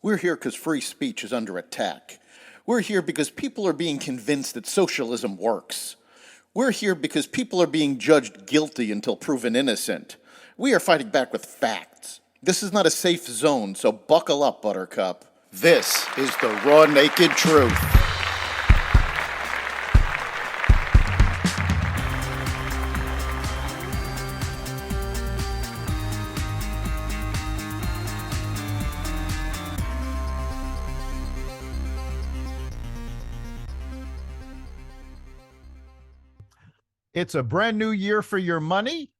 We're here because free speech is under attack. We're here because people are being convinced that socialism works. We're here because people are being judged guilty until proven innocent. We are fighting back with facts. This is not a safe zone, so buckle up, Buttercup. This is the raw, naked truth. It's a brand new year for your money.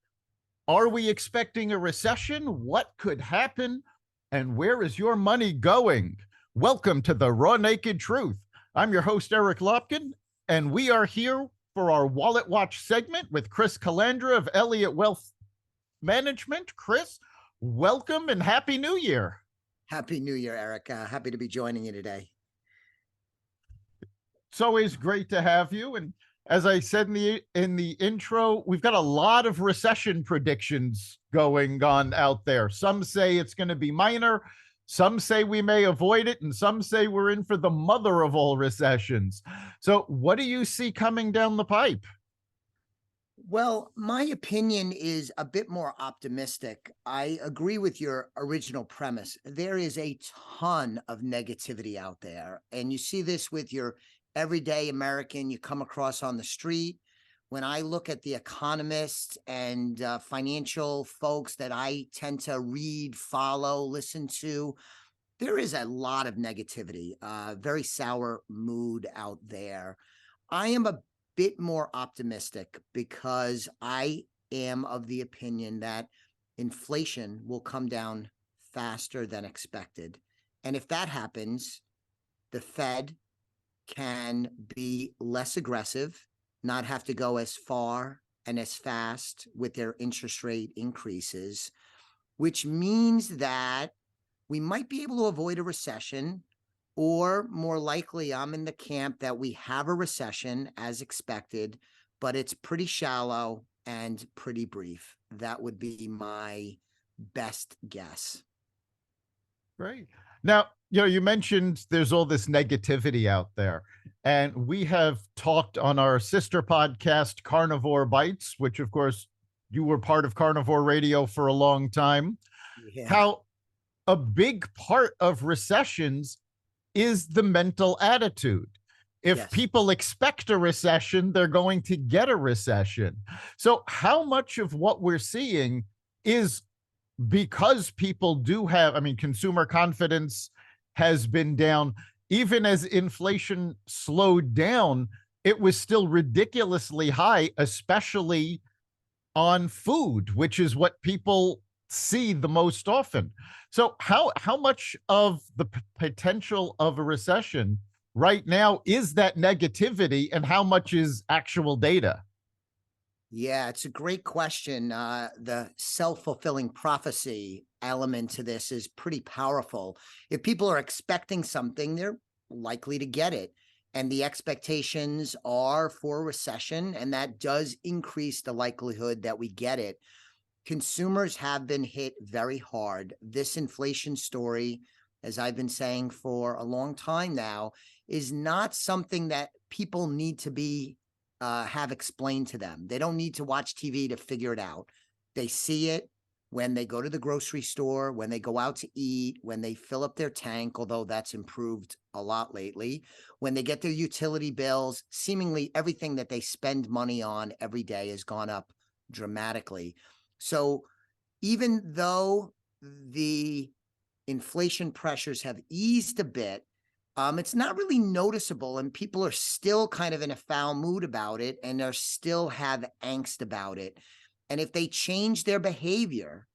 Are we expecting a recession? What could happen? And where is your money going? Welcome to the Raw Naked Truth. I'm your host, Eric Lopkin, and we are here for our Wallet Watch segment with Chris Calandra of Elliott Wealth Management. Chris, welcome and Happy New Year. Happy New Year, Eric. Happy to be joining you today. It's always great to have you. And as I said in the intro, we've got a lot of recession predictions going on out there. Some say it's going to be minor, some say we may avoid it, and some say we're in for the mother of all recessions. So what do you see coming down the pipe? Well, my opinion is a bit more optimistic. I agree with your original premise. There is a ton of negativity out there, and you see this with your everyday American you come across on the street. When I look at the economists and financial folks that I tend to read, follow, listen to, there is a lot of negativity, very sour mood out there. I am a bit more optimistic because I am of the opinion that inflation will come down faster than expected. And if that happens, the Fed can be less aggressive, not have to go as far and as fast with their interest rate increases, which means that we might be able to avoid a recession, or more likely, I'm in the camp that we have a recession as expected, but it's pretty shallow and pretty brief. That would be my best guess. Right. Now, you mentioned there's all this negativity out there, and we have talked on our sister podcast, Carnivore Bites, which of course you were part of Carnivore Radio for a long time, how a big part of recessions is the mental attitude. If people expect a recession, they're going to get a recession. So how much of what we're seeing is because people do have, consumer confidence has been down. Even as inflation slowed down, it was still ridiculously high, especially on food, which is what people see the most often. So how much of the potential of a recession right now is that negativity, and how much is actual data? Yeah, it's a great question. The self-fulfilling prophecy element to this is pretty powerful. If people are expecting something, they're likely to get it. And the expectations are for a recession, and that does increase the likelihood that we get it. Consumers have been hit very hard. This inflation story, as I've been saying for a long time now, is not something that people need to be have explained to them. They don't need to watch TV to figure it out. They see it when they go to the grocery store, when they go out to eat, when they fill up their tank, although that's improved a lot lately, when they get their utility bills. Seemingly everything that they spend money on every day has gone up dramatically. So even though the inflation pressures have eased a bit, it's not really noticeable, and people are still kind of in a foul mood about it, and they still have angst about it. And if they change their behavior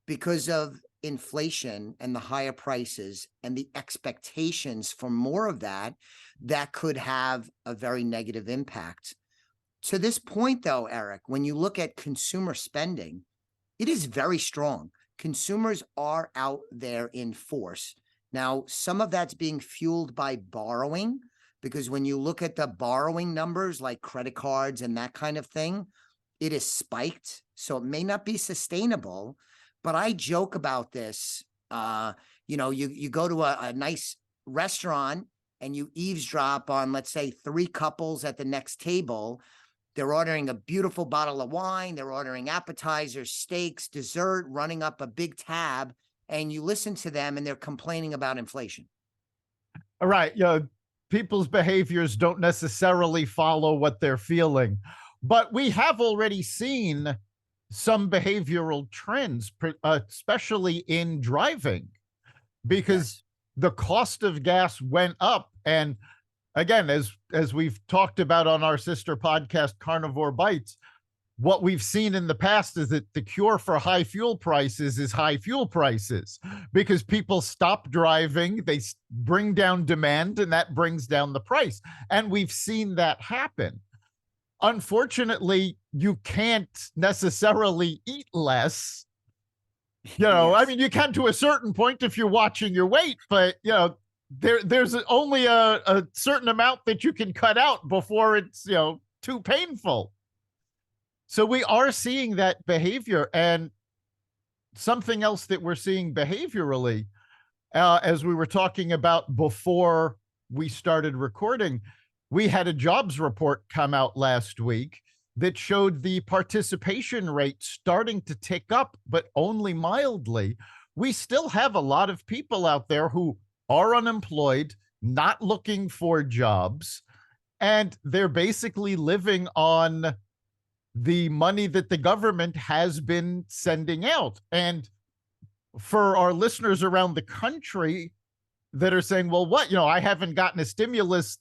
because of inflation and the higher prices and the expectations for more of that, that could have a very negative impact. To this point, though, Eric, when you look at consumer spending, it is very strong. Consumers are out there in force. Now, some of that's being fueled by borrowing, because when you look at the borrowing numbers like credit cards and that kind of thing, it is spiked. So it may not be sustainable, but I joke about this. You go to a nice restaurant and you eavesdrop on, let's say, 3 couples at the next table. They're ordering a beautiful bottle of wine. They're ordering appetizers, steaks, dessert, running up a big tab. And you listen to them and they're complaining about inflation. All right. People's behaviors don't necessarily follow what they're feeling, but we have already seen some behavioral trends, especially in driving, because Yes. the cost of gas went up. And again, as we've talked about on our sister podcast, Carnivore Bites, what we've seen in the past is that the cure for high fuel prices is high fuel prices, because people stop driving, they bring down demand, and that brings down the price. And we've seen that happen. Unfortunately, you can't necessarily eat less. I Yes. mean, you can to a certain point if you're watching your weight, but there's only a certain amount that you can cut out before it's too painful. So we are seeing that behavior. And something else that we're seeing behaviorally, as we were talking about before we started recording, we had a jobs report come out last week that showed the participation rate starting to tick up, but only mildly. We still have a lot of people out there who are unemployed, not looking for jobs, and they're basically living on the money that the government has been sending out. And for our listeners around the country that are saying, well, what, I haven't gotten a stimulus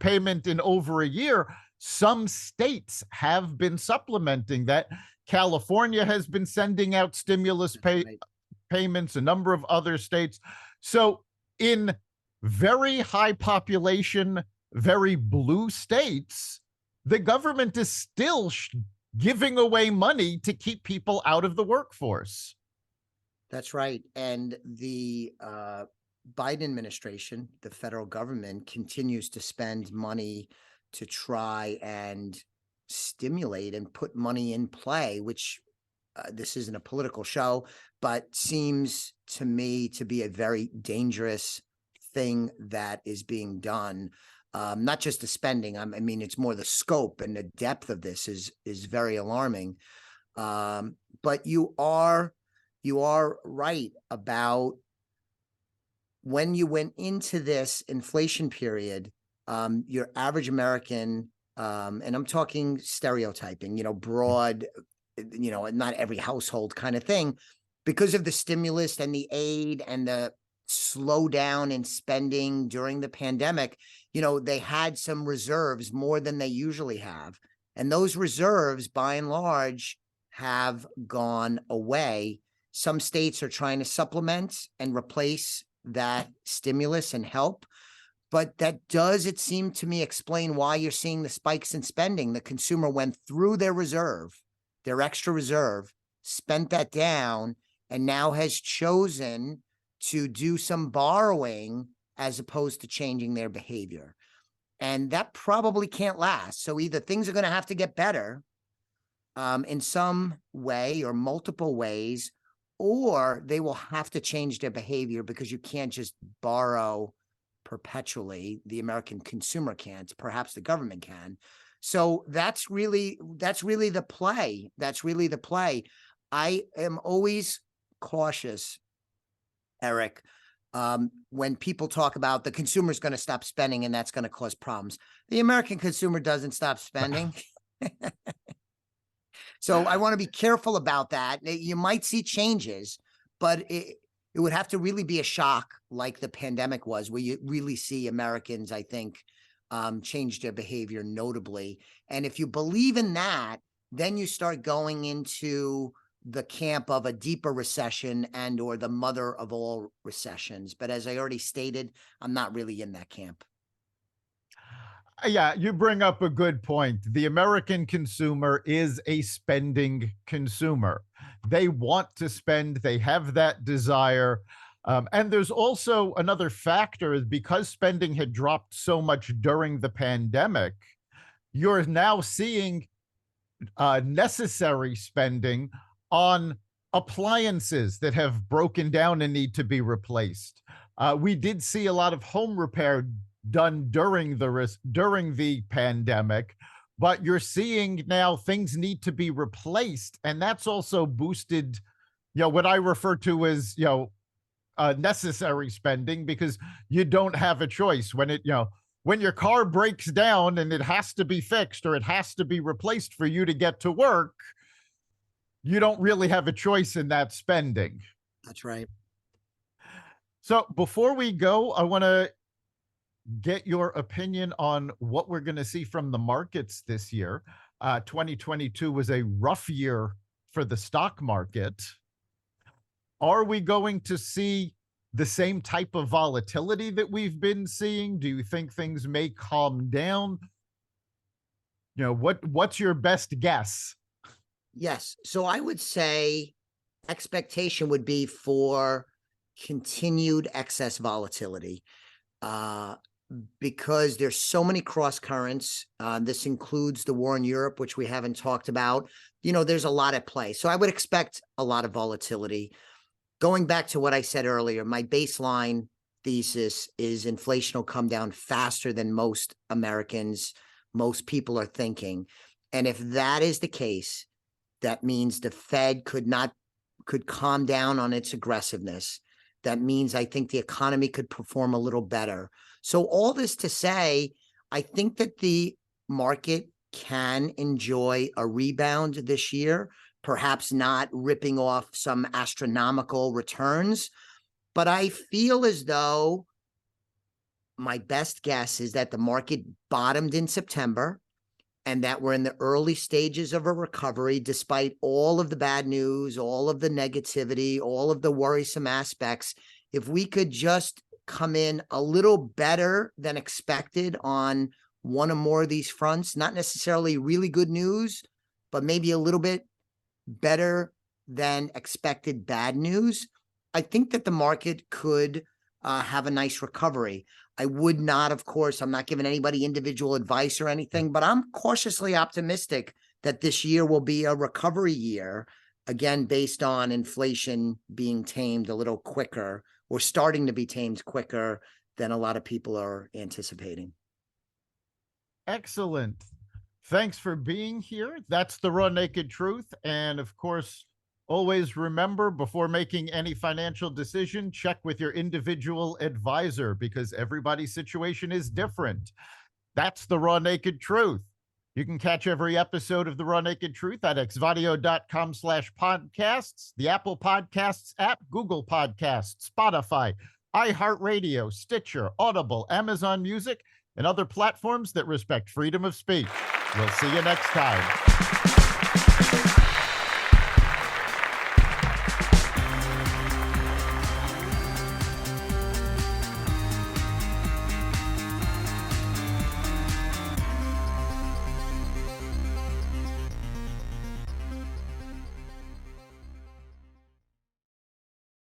payment in over a year, some states have been supplementing that. California has been sending out stimulus payments, a number of other states. So in very high population, very blue states, the government is still giving away money to keep people out of the workforce. That's right. And the Biden administration, the federal government, continues to spend money to try and stimulate and put money in play, which this isn't a political show, but seems to me to be a very dangerous thing that is being done. Not just the spending. I mean, it's more the scope and the depth of this is very alarming. But you are right about when you went into this inflation period, your average American, and I'm talking stereotyping, broad, not every household kind of thing, because of the stimulus and the aid and the slowdown in spending during the pandemic, they had some reserves more than they usually have. And those reserves, by and large, have gone away. Some states are trying to supplement and replace that stimulus and help. But that does, it seemed to me, explain why you're seeing the spikes in spending. The consumer went through their reserve, their extra reserve, spent that down, and now has chosen to do some borrowing as opposed to changing their behavior. And that probably can't last. So either things are going to have to get better in some way or multiple ways, or they will have to change their behavior, because you can't just borrow perpetually. The American consumer can't. Perhaps the government can. So that's really the play. That's really the play. I am always cautious, Eric, when people talk about the consumer is going to stop spending and that's going to cause problems. The American consumer doesn't stop spending. So I want to be careful about that. You might see changes, but it would have to really be a shock like the pandemic was, where you really see Americans, I think, change their behavior notably. And if you believe in that, then you start going into the camp of a deeper recession and or the mother of all recessions. But as I already stated, I'm not really in that camp. Yeah, you bring up a good point. The American consumer is a spending consumer. They want to spend, they have that desire. And there's also another factor, because spending had dropped so much during the pandemic, you're now seeing necessary spending on appliances that have broken down and need to be replaced. We did see a lot of home repair done during the pandemic, but you're seeing now things need to be replaced, and that's also boosted, what I refer to as necessary spending, because you don't have a choice when your car breaks down and it has to be fixed or it has to be replaced for you to get to work. You don't really have a choice in that spending. That's right. So before we go, I want to get your opinion on what we're going to see from the markets this year. 2022 was a rough year for the stock market. Are we going to see the same type of volatility that we've been seeing? Do you think things may calm down? What's your best guess? Yes. So I would say expectation would be for continued excess volatility, because there's so many cross currents. This includes the war in Europe, which we haven't talked about. There's a lot at play. So I would expect a lot of volatility. Going back to what I said earlier, my baseline thesis is inflation will come down faster than most Americans, most people are thinking. And if that is the case, that means the Fed could calm down on its aggressiveness. That means I think the economy could perform a little better. So all this to say, I think that the market can enjoy a rebound this year, perhaps not ripping off some astronomical returns, but I feel as though my best guess is that the market bottomed in September and that we're in the early stages of a recovery, despite all of the bad news, all of the negativity, all of the worrisome aspects. If we could just come in a little better than expected on one or more of these fronts, not necessarily really good news, but maybe a little bit better than expected bad news, I think that the market could have a nice recovery. I would not, of course, I'm not giving anybody individual advice or anything, but I'm cautiously optimistic that this year will be a recovery year, again, based on inflation being tamed a little quicker or starting to be tamed quicker than a lot of people are anticipating. Excellent. Thanks for being here. That's the Raw Naked Truth. And of course, always remember, before making any financial decision, check with your individual advisor, because everybody's situation is different. That's the Raw Naked Truth. You can catch every episode of the Raw Naked Truth at xvadio.com/podcasts, the Apple Podcasts app, Google Podcasts, Spotify, iHeartRadio, Stitcher, Audible, Amazon Music, and other platforms that respect freedom of speech. We'll see you next time.